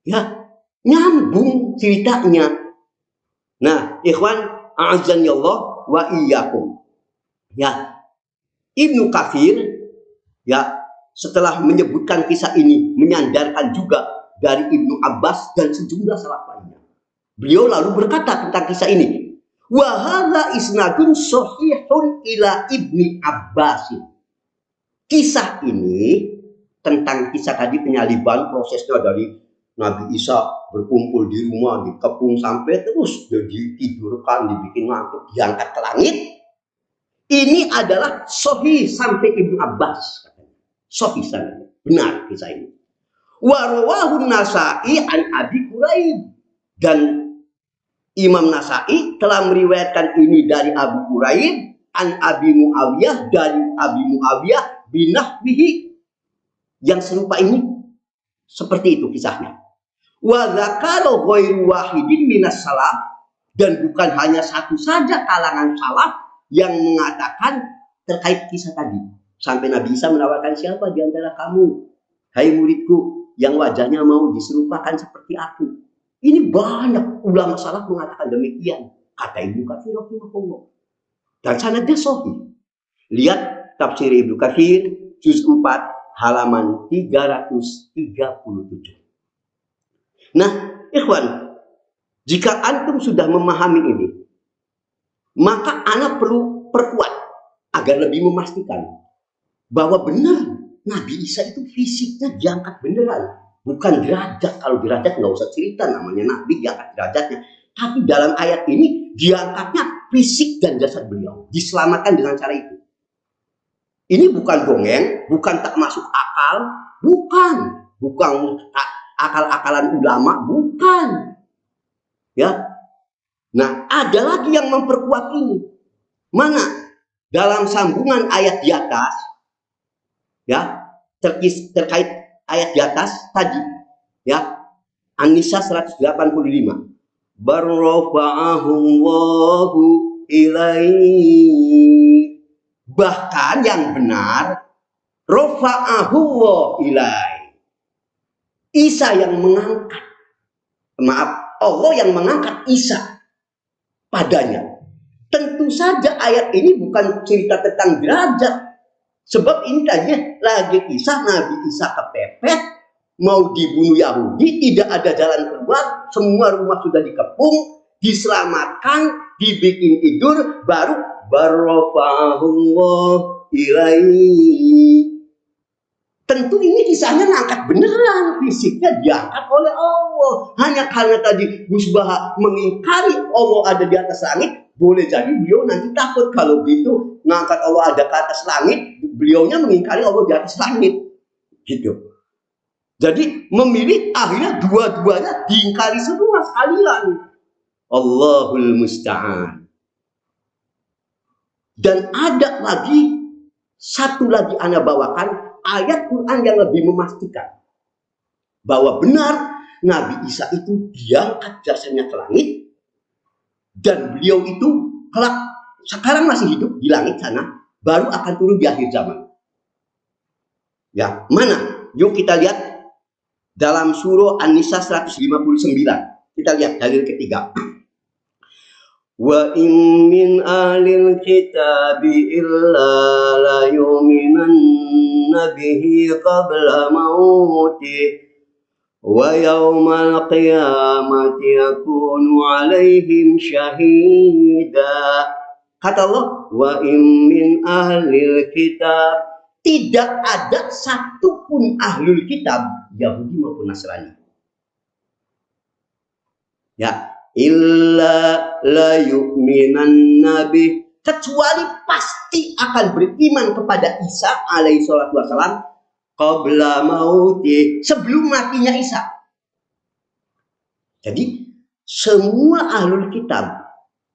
Ya, nyambung ceritanya. Nah, ikhwan, a'azzani Allah wa iyyakum. Ya, Ibnu Katsir, ya, setelah menyebutkan kisah ini, menyandarkan juga dari Ibnu Abbas dan sejumlah salaf lainnya. Beliau lalu berkata tentang kisah ini, wa hadza isnadun shahihun ila Ibni Abbas. Kisah ini tentang kisah tadi penyaliban, prosesnya dari Nabi Isa berkumpul di rumah, dikepung sampai terus ditidurkan, dibikin ngantuk, diangkat ke langit. Ini adalah sahih sampai Ibnu Abbas. Sahih sanad, benar kisah ini. Warawahun Nasai an Abi Quraib, dan Imam Nasai telah meriwayatkan ini dari Abu Quraib an Abi Muawiyah, dari Abi Muawiyah binahwihi, yang serupa ini seperti itu kisahnya. Wa dzakara ghairu wahidin minas salaf, dan bukan hanya satu saja kalangan salaf yang mengatakan terkait kisah tadi. Sampai Nabi Isa menawarkan, siapa di antara kamu, hai muridku, yang wajahnya mau diserupakan seperti aku. Ini banyak ulama salaf mengatakan demikian. Kata Ibnu Katsir rahimahullah. Dan sanadnya sahih. Lihat tafsir Ibnu Katsir juz 4 halaman 337. Nah, ikhwan, jika antum sudah memahami ini, maka anak perlu perkuat agar lebih memastikan bahwa benar Nabi Isa itu fisiknya diangkat beneran, bukan derajat. Kalau derajat nggak usah cerita, namanya Nabi diangkat derajatnya. Tapi dalam ayat ini diangkatnya fisik dan jasad beliau, diselamatkan dengan cara itu. Ini bukan dongeng, bukan tak masuk akal, bukan akal-akalan ulama, bukan. Ya, nah ada lagi yang memperkuat ini. Mana? Dalam sambungan ayat di atas, ya, terkait ayat di atas tadi, ya, An-Nisa 185, barrafa'ahullahu ilaihi, bahkan yang benar rafa'ahullahu ilaihi, Isa yang mengangkat, maaf, Allah yang mengangkat Isa padanya. Tentu saja ayat ini bukan cerita tentang derajat. Sebab ini tadinya lagi kisah Nabi Isa kepepet, mau dibunuh Yahudi, tidak ada jalan keluar, semua rumah sudah dikepung, diselamatkan, dibikin tidur, baru barrafa'ahullah ilaihi. Tentu ini secara fisiknya diangkat oleh Allah. Hanya karena tadi Gus Baha mengingkari Allah ada di atas langit, boleh jadi beliau nanti takut kalau gitu ngangkat Allah ada ke atas langit, beliaunya mengingkari Allah di atas langit. Gitu. Jadi memilih akhirnya dua-duanya diingkari semua sekalian. Allahul musta'an. Dan ada lagi satu lagi Anda bawakan ayat Quran yang lebih memastikan bahwa benar Nabi Isa itu diangkat jasanya ke langit dan beliau itu kelak sekarang masih hidup di langit sana, baru akan turun di akhir zaman. Ya, mana? Yuk kita lihat dalam surah An-Nisa 159. Kita lihat dalil ketiga. Wa in min ahlil kitabi illa la yu'minanna bihi qabla mauti wa yawmal qiyamati yakunu alaihim syahida. Kata Allah, wa in min ahlil kitab, tidak ada satupun ahlul kitab Yahudi maupun Nasrani. Ya, illa la yu'minan nabi, kecuali pasti akan beriman kepada Isa alaihi salatu wassalam qabla mauti, sebelum matinya Isa. Jadi semua ahlul kitab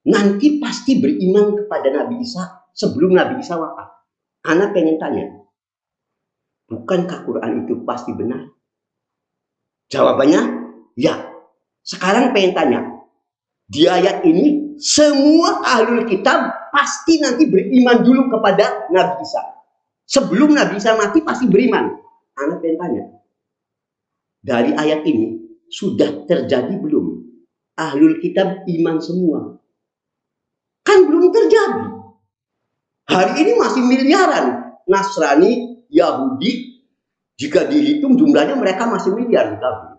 nanti pasti beriman kepada Nabi Isa sebelum Nabi Isa wafat. Anak pengen tanya, bukankah Quran itu pasti benar? Jawabannya ya. Sekarang pengen tanya, di ayat ini semua ahlul kitab pasti nanti beriman dulu kepada Nabi Isa. Sebelum Nabi Isa mati pasti beriman. Anak pengen tanya, dari ayat ini sudah terjadi belum ahlul kitab iman semua? Kan belum terjadi. Hari ini masih miliaran Nasrani, Yahudi, jika dihitung jumlahnya mereka masih miliar digabung.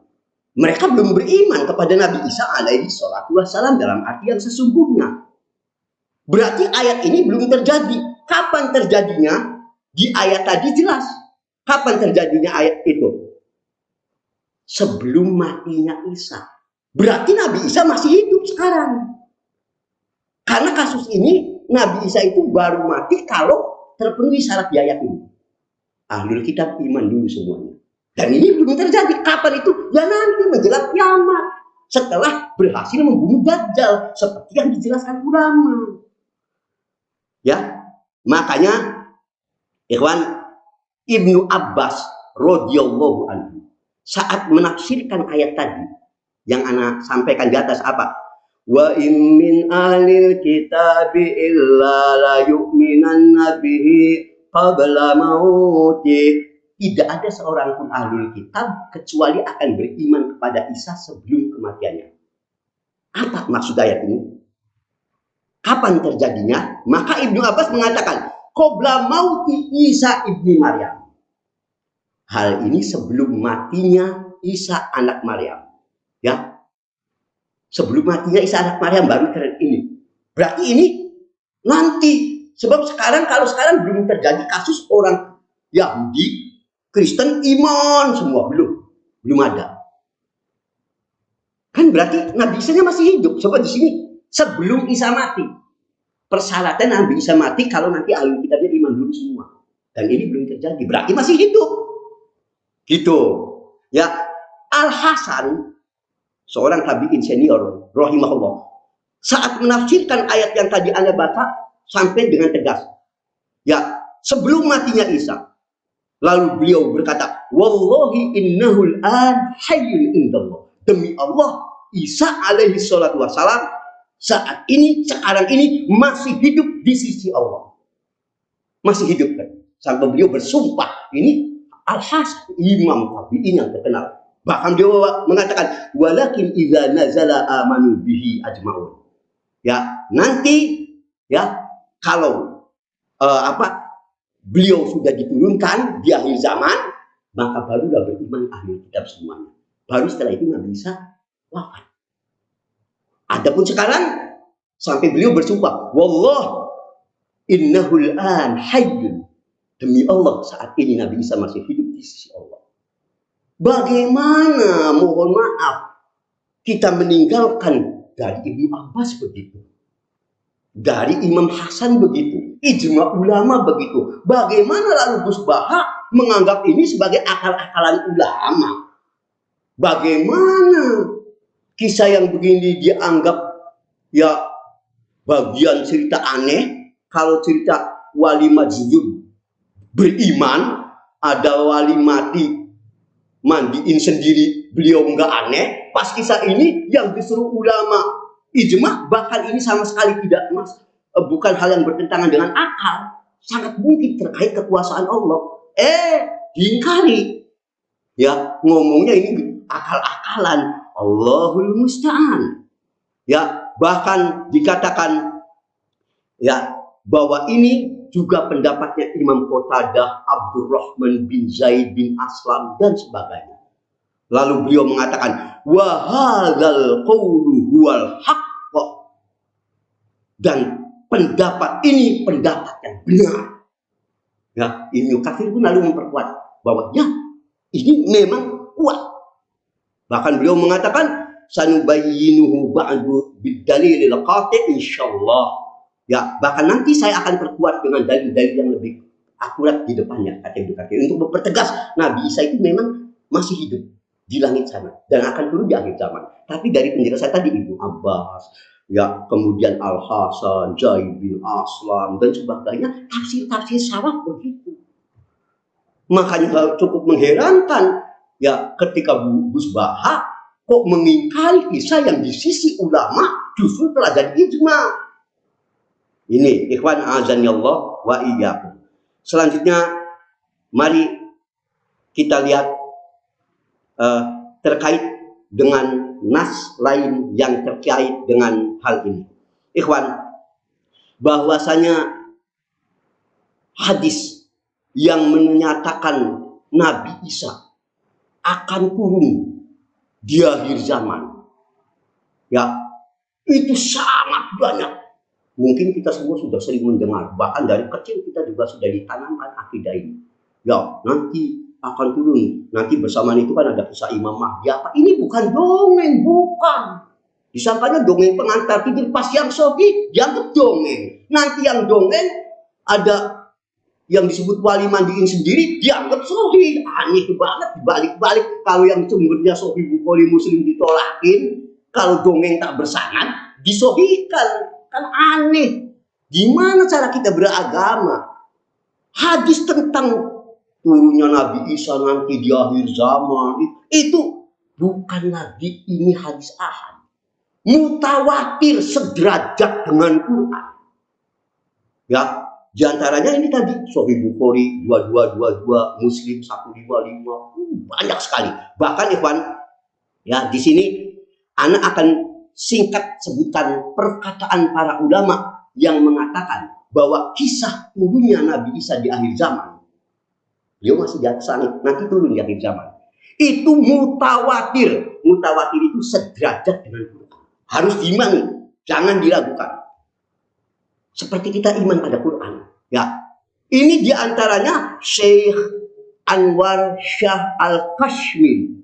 Mereka belum beriman kepada Nabi Isa alaihi salatu wassalam dalam arti yang sesungguhnya. Berarti ayat ini belum terjadi. Kapan terjadinya? Di ayat tadi jelas. Kapan terjadinya ayat itu? Sebelum matinya Isa. Berarti Nabi Isa masih hidup sekarang. Karena kasus ini Nabi Isa itu baru mati kalau terpenuhi syarat di ayat ini. Ahlul kitab iman dulu semuanya. Dan ini belum terjadi. Kapan itu? Ya nanti menjelang kiamat. Setelah berhasil membunuh Dajjal. Seperti yang dijelaskan ulama. Ya. Makanya ikhwan, Ibnu Abbas radhiyallahu anhu saat menafsirkan ayat tadi yang ana sampaikan di atas apa? Wa in min ahlil kitabi illa la yu'minanna bihi qabla mauti. Tidak ada seorang pun ahlul kitab kecuali akan beriman kepada Isa sebelum kematiannya. Apa maksud ayat ini? Kapan terjadinya? Maka Ibnu Abbas mengatakan, qabla mauti Isa ibni Maryam. Hal ini sebelum matinya Isa anak Maryam. Ya. Sebelum matinya Isa anak Maryam baru ini. Berarti ini nanti. Sebab sekarang, kalau sekarang belum terjadi kasus orang Yahudi, Kristen iman semua, belum ada. Kan berarti Nabi Isa-nya masih hidup. Sebab di sini sebelum Isa mati. Persyaratan Nabi Isa mati kalau nanti ahlul kitabnya iman dulu semua. Dan ini belum terjadi. Berarti masih hidup. Gitu. Ya, Al-Hasan, seorang tabi'in senior, rahimahullah, saat menafsirkan ayat yang tadi Anda baca sampai dengan tegas. Ya, sebelum matinya Isa. Lalu beliau berkata, wallahi innahul an hayyun indallah. Demi Allah, Isa alaihi salatu wassalam saat ini, sekarang ini masih hidup di sisi Allah. Masih hidup kan? Sampai beliau bersumpah. Ini Al-Hasan, imam tabi'in yang terkenal. Bahkan dia mengatakan, walakin idza nazala amanu bihi ajma'un. Ya, nanti ya kalau beliau sudah diturunkan di akhir zaman, maka barulah beriman ahli kitab semuanya. Baru setelah itu Nabi Isa wafat. Adapun sekarang sampai beliau bersumpah, wallah innahul an hayyun. Demi Allah saat ini Nabi Isa masih hidup di sisi Allah. Bagaimana, mohon maaf, kita meninggalkan dari Ibnu Abbas begitu, dari Imam Hasan begitu, ijma ulama begitu. Bagaimana lalu Gus Baha menganggap ini sebagai akal-akalan ulama? Bagaimana kisah yang begini dianggap ya bagian cerita aneh? Kalau cerita wali majnun beriman, ada wali mati mandiin sendiri, beliau nggak aneh. Pas kisah ini yang disuruh ulama ijma, bahkan ini sama sekali tidak bukan hal yang bertentangan dengan akal, sangat mungkin terkait kekuasaan Allah. Diingkari, ya ngomongnya ini akal-akalan. Allahul musta'an. Ya, bahkan dikatakan ya bahwa ini juga pendapatnya Imam Qatadah, Abdurrahman bin Zaid bin Aslam dan sebagainya. Lalu beliau mengatakan, wa hadzal qawlu huwal haqq. Dan pendapat ini pendapat yang benar. Ya, Ibnu Katsir pun lalu memperkuat bahwa ya ini memang kuat. Bahkan beliau mengatakan, sanubayyinuhu ba'du bid-dalilil qati' insyaallah. Ya, bahkan nanti saya akan perkuat dengan dalil-dalil yang lebih akurat di depannya, kata Ibnu Katsir, untuk mempertegas Nabi Isa itu memang masih hidup di langit sana dan akan turun di akhir zaman. Tapi dari penjelasan tadi Ibnu Abbas, ya kemudian Al Hasan, Zaid bin Aslam dan sebagainya, tafsir-tafsir salaf begitu. Makanya cukup mengherankan ya ketika Gus Baha kok mengingkari kisah yang di sisi ulama justru telah jadi ijma. Ini ikhwan azanillah wa iyyakum. Selanjutnya mari kita lihat terkait dengan nas lain yang terkait dengan hal ini. Ikhwan, bahwasanya hadis yang menyatakan Nabi Isa akan turun di akhir zaman, ya itu sangat banyak. Mungkin kita semua sudah sering mendengar, bahkan dari kecil kita juga sudah ditanamkan akidah ini. Ya, nanti akan turun. Nanti bersamaan itu kan ada kisah Imam Mahdi. Apa ini bukan dongeng, bukan. Disangkanya dongeng pengantar tidur, pas yang sohi dianggap dongeng. Nanti yang dongeng ada yang disebut wali mandiin sendiri dianggap sohi. Aneh banget, dibalik-balik. Kalau yang sumbernya sohi Bukhari Muslim ditolakin, kalau dongeng tak bersanad disohikan. Kan aneh. Gimana cara kita beragama? Hadis tentang turunnya Nabi Isa nanti di akhir zaman itu bukan lagi ini hadis ahad, mutawatir sederajat dengan Quran. Ya, diantaranya ini tadi Sahih Bukhari 2222, Muslim 155, banyak sekali. Bahkan ikhwan, ya di sini anak akan singkat sebutan perkataan para ulama yang mengatakan bahwa kisah turunnya Nabi Isa di akhir zaman, dia masih di atas langit, nanti turun di akhir zaman, itu mutawatir. Mutawatir itu sederajat dengan Quran, harus diimani, jangan diragukan. Seperti kita iman pada Quran. Ya, ini diantaranya Syekh Anwar Shah Al-Kashmir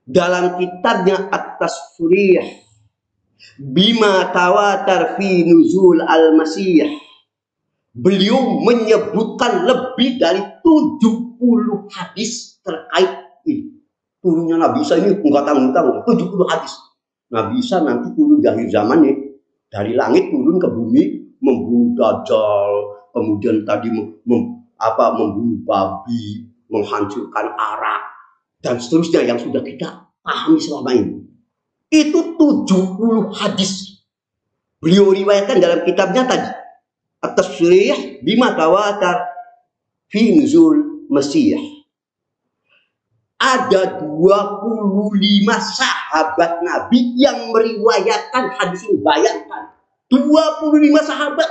dalam kitabnya At-Tasrih bima tawatar fi nuzul al-masih. Beliau menyebutkan lebih dari 70 hadis terkait ini. Turunnya Nabi Isa ini enggak tanggung-tanggung, 70 hadis. Nabi Isa nanti turun di akhir zaman nih, dari langit turun ke bumi, membunuh Dajjal, kemudian tadi membunuh babi, menghancurkan Arak, dan seterusnya yang sudah kita pahami selama ini. Itu 70 hadis. Beliau riwayatkan dalam kitabnya tadi, At-Tasrih bima tawatar fi nuzul Masih. Ada 25 sahabat Nabi yang meriwayatkan hadis ini. Bayangkan, 25 sahabat.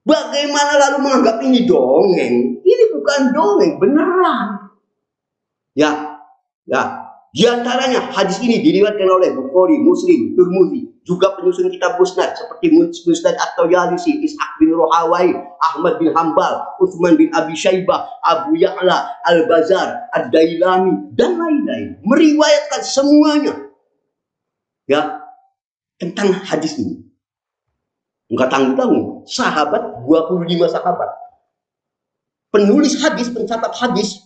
Bagaimana lalu menganggap ini dongeng? Ini bukan dongeng, beneran. Ya. Di antaranya hadis ini diriwayatkan oleh Bukhari, Muslim, Tirmidzi, juga penyusun kitab musnad seperti Musnad At-Tayalisi, Ishaq bin Rahawai, Ahmad bin Hambal, Utsman bin Abi Syaibah, Abu Ya'la, Al-Bazar, Ad-Dailami, dan lain-lain meriwayatkan semuanya ya tentang hadis ini. Enggak tanggung-tanggung, sahabat 25 sahabat. Penulis hadis, pencatat hadis,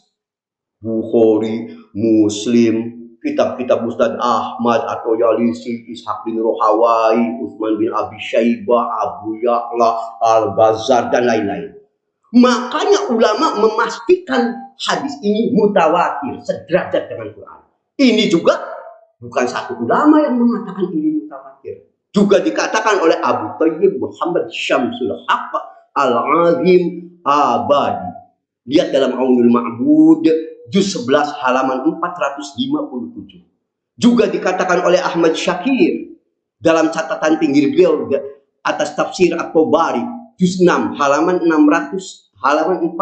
Bukhari, Muslim, kitab-kitab Ustaz Ahmad atau Yalisi, Ishaq bin Rahawai, Utsman bin Abi Syaibah, Abu Ya'la, Al-Bazar, dan lain-lain. Makanya ulama memastikan hadis ini mutawatir, sederajat dengan Quran. Ini juga bukan satu ulama yang mengatakan ini mutawatir. Juga dikatakan oleh Abu Thayyib Muhammad Syamsul Haq Al-Azim Abadi. Lihat dalam Aunul Ma'bud juz 11 halaman 457. Juga dikatakan oleh Ahmad Syakir dalam catatan pinggir beliau atas tafsir At-Tabari juz 6 halaman 460.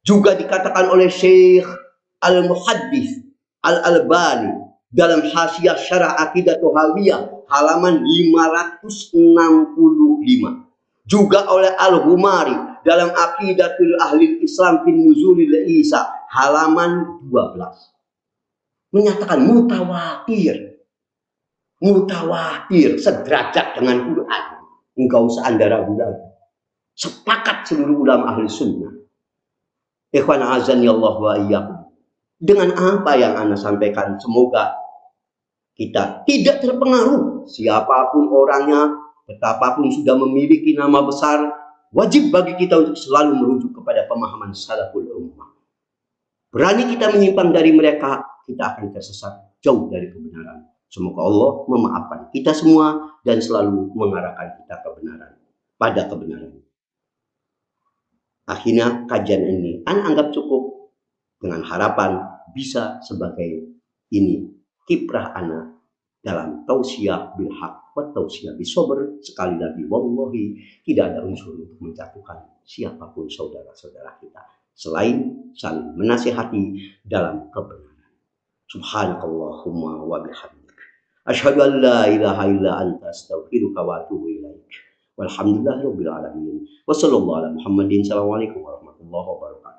Juga dikatakan oleh Syekh Al-Muhaddits Al-Albani dalam Hasyiah Syarah Aqidah Tuhawiyah halaman 565. Juga oleh Al-Humari dalam Aqidatul Ahli Islam fin Nuzulil Isa halaman 12. Menyatakan mutawatir sederajat dengan Quran. Enggak usah Anda ragu lagi. Sepakat seluruh ulama ahli sunnah. Ikhwan azani Allah wa iyyakum. Dengan apa yang Anda sampaikan, semoga kita tidak terpengaruh siapapun orangnya, betapapun sudah memiliki nama besar, wajib bagi kita untuk selalu merujuk kepada pemahaman salaful ummah. Berani kita menyimpang dari mereka, kita akan tersesat jauh dari kebenaran. Semoga Allah memaafkan kita semua dan selalu mengarahkan kita pada kebenaran. Akhirnya kajian ini Anda anggap cukup, dengan harapan bisa sebagai ini kiprah Ana dalam tausiah bil haq wa tausiah bis sabr. Sekali lagi, wallahi tidak ada unsur untuk menjatuhkan siapapun saudara-saudara kita selain saling menasihati dalam kebenaran. Subhanakallahumma wa bihamdik asyhadu an la ilaha illa anta astaghfiruka wa atubu ilaik. Walhamdulillahirabbil alamin. Wassallallahu ala Muhammadin. Assalamualaikum warahmatullahi wabarakatuh.